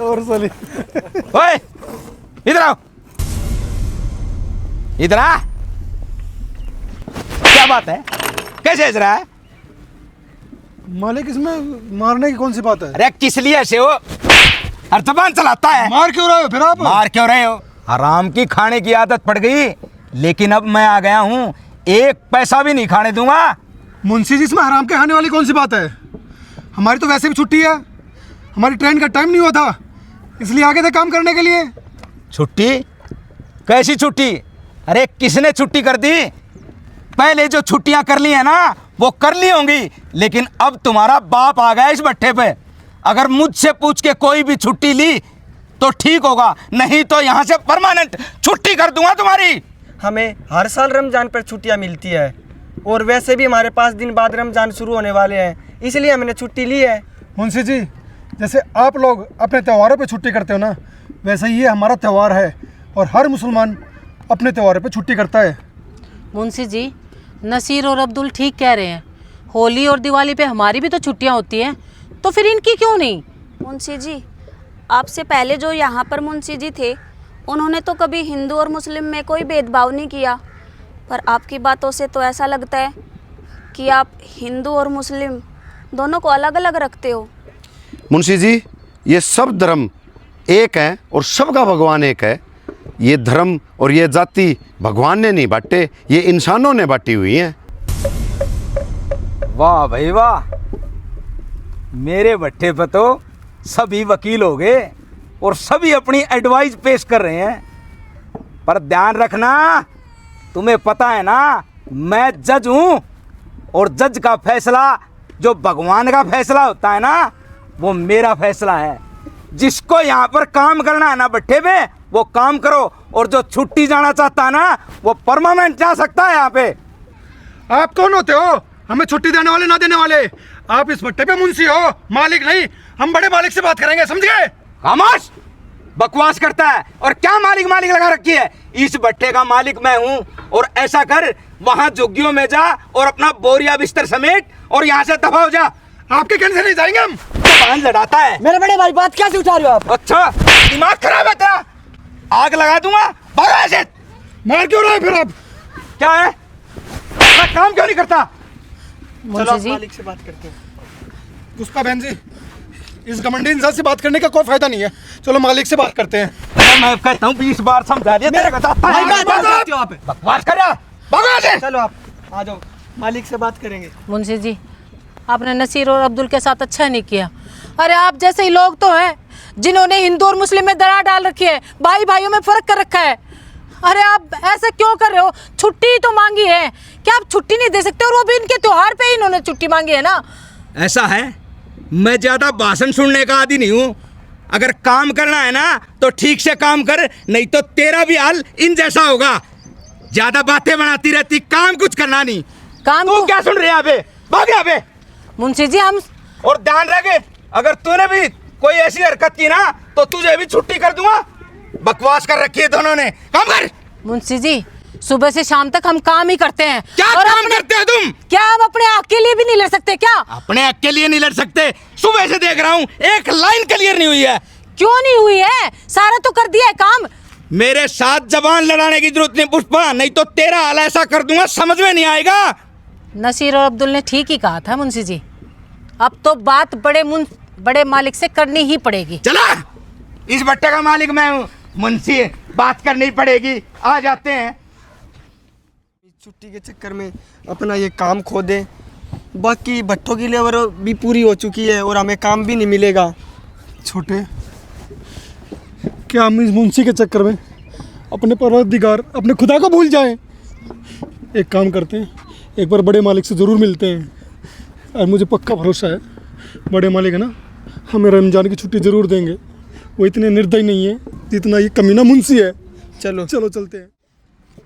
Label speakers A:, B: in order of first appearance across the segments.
A: और साली
B: ओए इधर आओ, इधर आ। क्या बात है, कैसे हंस रहा है?
A: मालिक इसमें मारने की कौन सी बात है?
B: अरे किस लिए ऐसे हो? हर जबान चलाता है।
A: मार क्यों रहे हो फिर आप?
B: मार क्यों रहे हो? हराम की खाने की आदत पड़ गई, लेकिन अब मैं आ गया हूँ, एक पैसा भी नहीं खाने दूंगा।
A: मुंशी जी इसमें हराम के खाने वाली कौन सी बात है? हमारी तो वैसे भी छुट्टी है, हमारी ट्रेन का टाइम नहीं हुआ था, इसलिए आगे थे काम करने के लिए।
B: छुट्टी? कैसी छुट्टी? अरे किसने छुट्टी कर दी? पहले जो छुट्टियां कर ली है ना वो कर ली होंगी, लेकिन अब तुम्हारा बाप आ गया इस भट्ठे पे। अगर मुझसे पूछ के कोई भी छुट्टी ली तो ठीक होगा, नहीं तो यहाँ से परमानेंट छुट्टी कर दूंगा तुम्हारी।
C: हमें हर साल रमज़ान पर छुट्टियाँ मिलती है, और वैसे भी हमारे 5 दिन बाद रमज़ान शुरू होने वाले हैं, इसलिए हमने छुट्टी ली है।
A: मुंशी जी जैसे आप लोग अपने त्योहारों पे छुट्टी करते हो ना, वैसे ही ये हमारा त्यौहार है और हर मुसलमान अपने त्योहारों पे छुट्टी करता है।
D: मुंशी जी, नसीर और अब्दुल ठीक कह रहे हैं, होली और दिवाली पे हमारी भी तो छुट्टियां होती हैं, तो फिर इनकी क्यों नहीं?
E: मुंशी जी, आपसे पहले जो यहाँ पर मुंशी जी थे उन्होंने तो कभी हिंदू और मुस्लिम में कोई भेदभाव नहीं किया, पर आपकी बातों से तो ऐसा लगता है कि आप हिंदू और मुस्लिम दोनों को अलग अलग रखते हो।
F: मुंशी जी, ये सब धर्म एक है और सबका भगवान एक है। ये धर्म और ये जाति भगवान ने नहीं बांटे, ये इंसानों ने बांटी हुई है।
B: वाह भाई वाह, मेरे भट्ठे पे तो सभी वकील हो गए और सभी अपनी एडवाइस पेश कर रहे हैं। पर ध्यान रखना, तुम्हें पता है ना मैं जज हूं, और जज का फैसला जो भगवान का फैसला होता है ना वो मेरा फैसला है। जिसको यहाँ पर काम करना है ना भट्ठे पे वो काम करो, और जो छुट्टी जाना चाहता है ना वो परमानेंट जा सकता है यहाँ पे।
A: आप कौन होते हो हमें छुट्टी देने वाले ना देने वाले? आप इस भट्टे पे मुंशी हो, मालिक नहीं। हम बड़े मालिक से बात करेंगे, समझ गए?
B: खामोश, बकवास करता है। और क्या मालिक मालिक लगा रखी है? इस भट्टे का मालिक मैं हूँ। और ऐसा कर, वहां झुग्गियों में जा और अपना बोरिया बिस्तर समेट और यहाँ से दफा हो जा।
A: आपके कहने से नहीं जाएंगे हम।
B: जबान लड़ाता है।
C: मेरे बड़े भाई, बात कैसे उठा रहे हो आप?
B: अच्छा, दिमाग खराब है तेरा, आग लगा दूंगा। भागो ऐसे।
A: मार क्यों रहे फिर आप?
B: क्या है, अपना काम क्यों नहीं करता?
D: मुंशी जी,
C: मालिक से बात करते हैं।
A: पुष्पा बहन जी, इस घमंडी इंसान से बात करने का कोई फायदा नहीं है, चलो मालिक से बात करते हैं।
B: मैं कहता हूँ 20 बार समझा दिया तेरे को। बकवास कर रहा, भागो ऐसे।
C: चलो आप आ जाओ, मालिक से बात करेंगे।
D: मुंशी जी, आपने नसीर और अब्दुल के साथ अच्छा नहीं किया। अरे आप जैसे ही लोग तो हैं जिन्होंने हिंदू और मुस्लिम में दरार डाल रखी है, भाई भाइयों में फर्क कर रखा है। अरे आप ऐसे क्यों कर रहे हो? छुट्टी तो मांगी है, क्या आप छुट्टी नहीं दे सकते? और वो भी इनके त्योहार पे ही इन्होंने छुट्टी मांगी है ना।
B: ऐसा है, मैं ज्यादा भाषण सुनने का आदी नहीं हूँ। अगर काम करना है ना तो ठीक से काम कर, नहीं तो तेरा भी हाल इन जैसा होगा। ज्यादा बातें बनाती रहती, काम कुछ करना नहीं।
D: काम
B: तू क्या सुन रहे हैं? भाग यहाँ पे।
D: मुंशी जी हम,
B: और ध्यान रखे, अगर तूने भी कोई ऐसी हरकत की ना तो तुझे भी छुट्टी कर दूंगा। बकवास कर रखी है दोनों ने, काम कर।
D: मुंशी जी सुबह से शाम तक हम काम ही करते हैं।
B: क्या
D: और
B: काम करते हो तुम?
D: क्या हम अपने हक के लिए भी नहीं लड़ सकते क्या?
B: अपने हक के लिए नहीं लड़ सकते? सुबह से देख रहा हूँ एक लाइन क्लियर नहीं हुई है।
D: क्यों नहीं हुई है? सारा तो कर दिया है काम।
B: मेरे साथ जबान लड़ाने की जरूरत नहीं पुष्पा, नहीं तो तेरा हाल ऐसा कर दूंगा समझ में नहीं आएगा।
D: नसीर और अब्दुल ने ठीक ही कहा था मुंशी जी, अब तो बात बड़े मालिक से करनी ही पड़ेगी।
B: चला, इस भट्टे का मालिक मैं हूँ, मुंशी बात करनी पड़ेगी। आ जाते हैं।
C: छुट्टी के चक्कर में अपना ये काम खो दे, बाकी भट्टों की लेबर भी पूरी हो चुकी है और हमें काम भी नहीं मिलेगा।
A: छोटे, क्या हम इस मुंशी के चक्कर में अपने परवरदिगार, अपने खुदा को भूल जाएं? एक काम करते हैं, एक बार बड़े मालिक से ज़रूर मिलते हैं, और मुझे पक्का भरोसा है बड़े मालिक है ना हमें रमजान की छुट्टी ज़रूर देंगे। वो इतने निर्दयी नहीं है जितना ये कमीना मुंशी है।
C: चलो
A: चलो चलते हैं।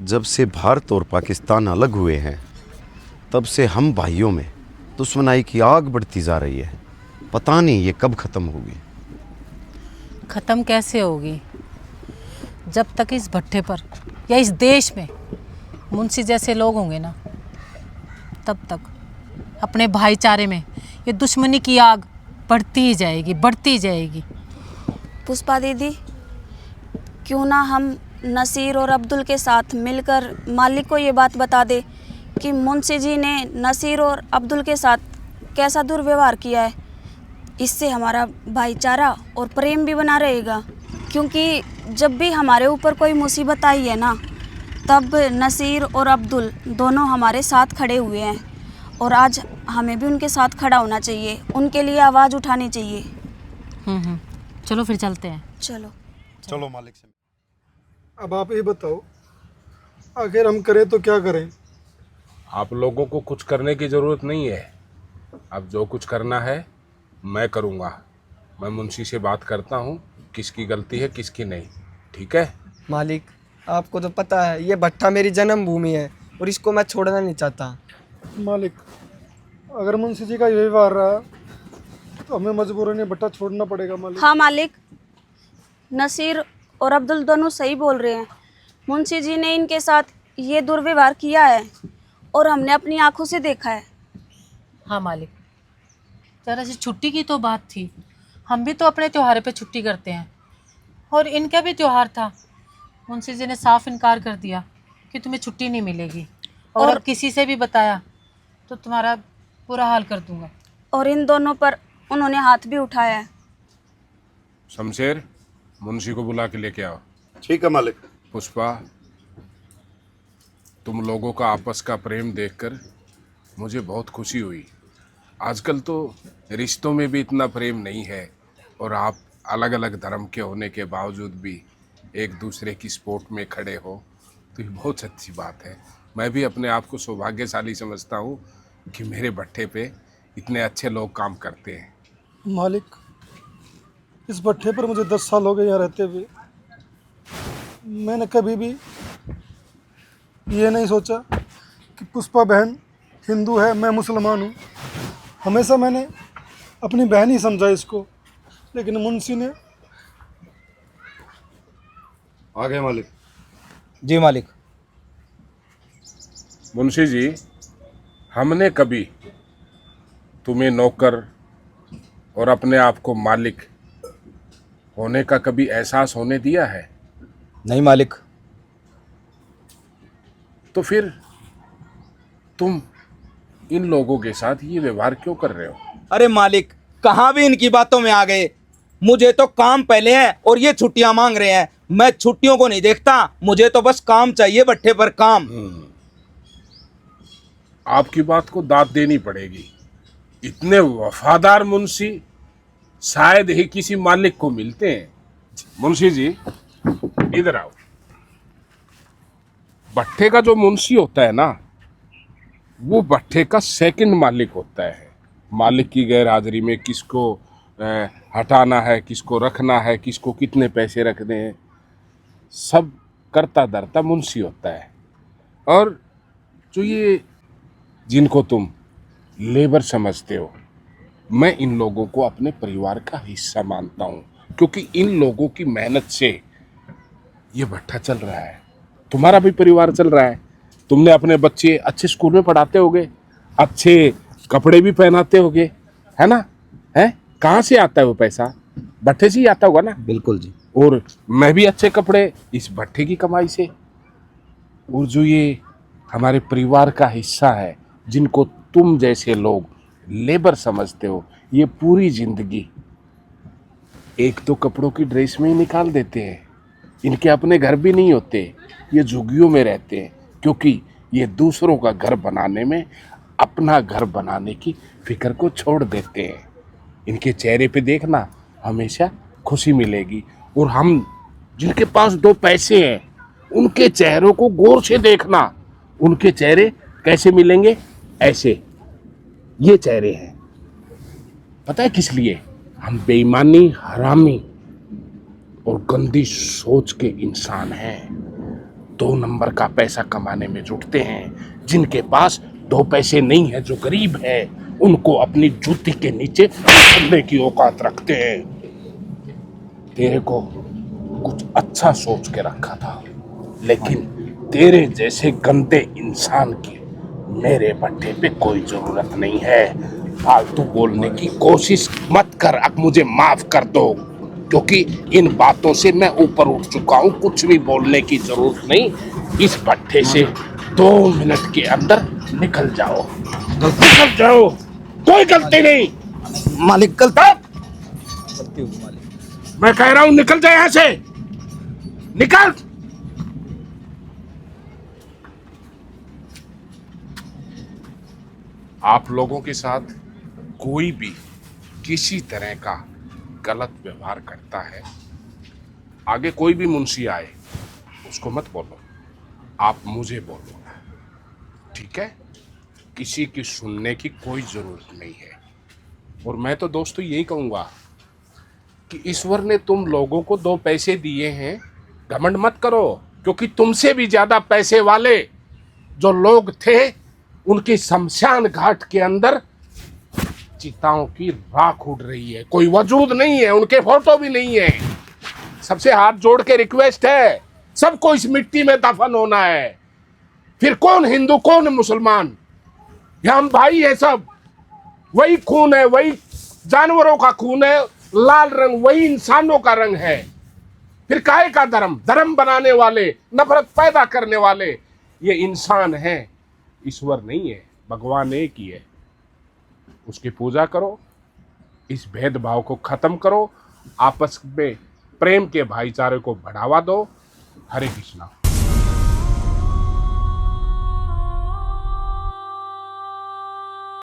F: जब से भारत और पाकिस्तान अलग हुए हैं तब से हम भाइयों में दुश्मनाई की आग बढ़ती जा रही है। पता नहीं ये कब ख़त्म होगी।
D: ख़त्म कैसे होगी? जब तक इस भट्ठे पर या इस देश में मुंशी जैसे लोग होंगे ना, तब तक अपने भाईचारे में ये दुश्मनी की आग बढ़ती ही जाएगी, बढ़ती ही जाएगी।
E: पुष्पा दीदी, क्यों ना हम नसीर और अब्दुल के साथ मिलकर मालिक को ये बात बता दे कि मुंशी जी ने नसीर और अब्दुल के साथ कैसा दुर्व्यवहार किया है। इससे हमारा भाईचारा और प्रेम भी बना रहेगा, क्योंकि जब भी हमारे ऊपर कोई मुसीबत आई है ना, तब नसीर और अब्दुल दोनों हमारे साथ खड़े हुए हैं और आज हमें भी उनके साथ खड़ा होना चाहिए, उनके लिए आवाज़ उठानी चाहिए।
D: चलो फिर चलते हैं।
E: चलो।
F: चलो मालिक से।
A: अब आप ये बताओ, आखिर हम करें तो क्या करें?
G: आप लोगों को कुछ करने की ज़रूरत नहीं है। अब जो कुछ करना है मैं करूँगा। मैं मुंशी से बात करता हूँ किसकी गलती है किसकी नहीं, ठीक है?
C: मालिक, आपको तो पता है ये भट्टा मेरी जन्मभूमि है और इसको मैं छोड़ना नहीं चाहता।
A: मालिक, अगर मुंशी जी का ये व्यवहार रहा तो हमें मजबूरन ये भट्टा छोड़ना पड़ेगा मालिक।
E: हाँ मालिक, नसीर और अब्दुल दोनों सही बोल रहे हैं। मुंशी जी ने इनके साथ ये दुर्व्यवहार किया है और हमने अपनी आंखों से देखा है।
D: हाँ मालिक, जरा सी छुट्टी की तो बात थी। हम भी तो अपने त्योहार पे छुट्टी करते हैं और इनका भी त्योहार था। मुंशी जी ने साफ इनकार कर दिया कि तुम्हें छुट्टी नहीं मिलेगी और अगर किसी से भी बताया तो तुम्हारा बुरा हाल कर दूंगा।
E: और इन दोनों पर उन्होंने हाथ भी उठाया है।
G: शमशेर, मुंशी को बुला के लेके आओ।
F: ठीक है मालिक।
G: पुष्पा, तुम लोगों का आपस का प्रेम देखकर मुझे बहुत खुशी हुई। आजकल तो रिश्तों में भी इतना प्रेम नहीं है और आप अलग अलग धर्म के होने के बावजूद भी एक दूसरे की सपोर्ट में खड़े हो, तो ये बहुत अच्छी बात है। मैं भी अपने आप को सौभाग्यशाली समझता हूँ कि मेरे भट्टे पे इतने अच्छे लोग काम करते हैं।
A: मालिक, इस भट्टे पर मुझे 10 साल हो गए यहाँ रहते हुए। मैंने कभी भी ये नहीं सोचा कि पुष्पा बहन हिंदू है, मैं मुसलमान हूँ। हमेशा मैंने अपनी बहन ही समझा इसको, लेकिन मुंशी ने।
F: आ गए मालिक।
B: जी मालिक।
G: मुंशी जी, हमने कभी तुम्हें नौकर और अपने आप को मालिक होने का कभी एहसास होने दिया है?
B: नहीं मालिक।
G: तो फिर तुम इन लोगों के साथ ये व्यवहार क्यों कर रहे हो?
B: अरे मालिक, कहाँ भी इनकी बातों में आ गए। मुझे तो काम पहले है और ये छुट्टियां मांग रहे हैं। मैं छुट्टियों को नहीं देखता, मुझे तो बस काम चाहिए, भट्टे पर काम।
G: आपकी बात को दाद देनी पड़ेगी। इतने वफादार मुंशी शायद ही किसी मालिक को मिलते हैं। मुंशी जी, इधर आओ। भट्टे का जो मुंशी होता है ना, वो भट्टे का सेकंड मालिक होता है। मालिक की गैर हाजिरी में किसको हटाना है, किसको रखना है, किसको कितने पैसे रखने हैं, सब करता धरता मुंशी होता है। और जो ये जिनको तुम लेबर समझते हो, मैं इन लोगों को अपने परिवार का हिस्सा मानता हूँ, क्योंकि इन लोगों की मेहनत से ये भट्टा चल रहा है। तुम्हारा भी परिवार चल रहा है। तुमने अपने बच्चे अच्छे स्कूल में पढ़ाते होगे, अच्छे कपड़े भी पहनाते होगे, है ना? है, कहाँ से आता है वो पैसा? भट्टे से ही आता होगा ना?
B: बिल्कुल जी।
G: और मैं भी अच्छे कपड़े इस भट्टे की कमाई से। और जो ये हमारे परिवार का हिस्सा है, जिनको तुम जैसे लोग लेबर समझते हो, ये पूरी जिंदगी एक तो कपड़ों की ड्रेस में ही निकाल देते हैं। इनके अपने घर भी नहीं होते, ये झुग्गियों में रहते हैं, क्योंकि ये दूसरों का घर बनाने में अपना घर बनाने की फिक्र को छोड़ देते हैं। इनके चेहरे पे देखना, हमेशा खुशी मिलेगी। और हम जिनके पास 2 पैसे हैं, उनके चेहरों को गौर से देखना। उनके चेहरे कैसे मिलेंगे? ऐसे, ये चेहरे हैं। पता है किस लिए? हम बेईमानी, हरामी और गंदी सोच के इंसान हैं। 2 नंबर का पैसा कमाने में जुटते हैं। जिनके पास 2 पैसे नहीं है, जो गरीब है, उनको अपनी जूती के नीचे रखने की औकात रखते हैं। तेरे को कुछ अच्छा सोच के रखा था, लेकिन तेरे जैसे गंदे इंसान की मेरे भट्टे पे कोई जरूरत नहीं है। फालतू बोलने की कोशिश मत कर। अब मुझे माफ कर दो। क्योंकि इन बातों से मैं ऊपर उठ चुका हूं, कुछ भी बोलने की जरूरत नहीं। इस भट्ठे से 2 मिनट के अंदर निकल जाओ, निकल जाओ, कोई गलती नहीं।
B: मालिक गलती होगी मालिक।
G: मैं कह रहा हूं निकल जाए यहां से, निकल। आप लोगों के साथ कोई भी किसी तरह का गलत व्यवहार करता है, आगे कोई भी मुंशी आए उसको मत बोलो, आप मुझे बोलो, ठीक है? किसी की सुनने की कोई जरूरत नहीं है। और मैं तो दोस्तों यही कहूंगा कि ईश्वर ने तुम लोगों को 2 पैसे दिए हैं, घमंड मत करो, क्योंकि तुमसे भी ज्यादा पैसे वाले जो लोग थे उनकी शमशान घाट के अंदर चिताओं की राख उड़ रही है, कोई वजूद नहीं है, उनके फोटो भी नहीं है। सबसे हाथ जोड़ के रिक्वेस्ट है, सबको इस मिट्टी में दफन होना है। फिर कौन हिंदू कौन मुसलमान, ये हम भाई है सब। वही खून है, वही जानवरों का खून है, लाल रंग वही इंसानों का रंग है। फिर काहे का धर्म, धर्म बनाने वाले, नफरत पैदा करने वाले ये इंसान हैं, ईश्वर नहीं है, भगवान एक ही है। उसकी पूजा करो, इस भेदभाव को खत्म करो, आपस में प्रेम के भाईचारे को बढ़ावा दो। हरे कृष्णा।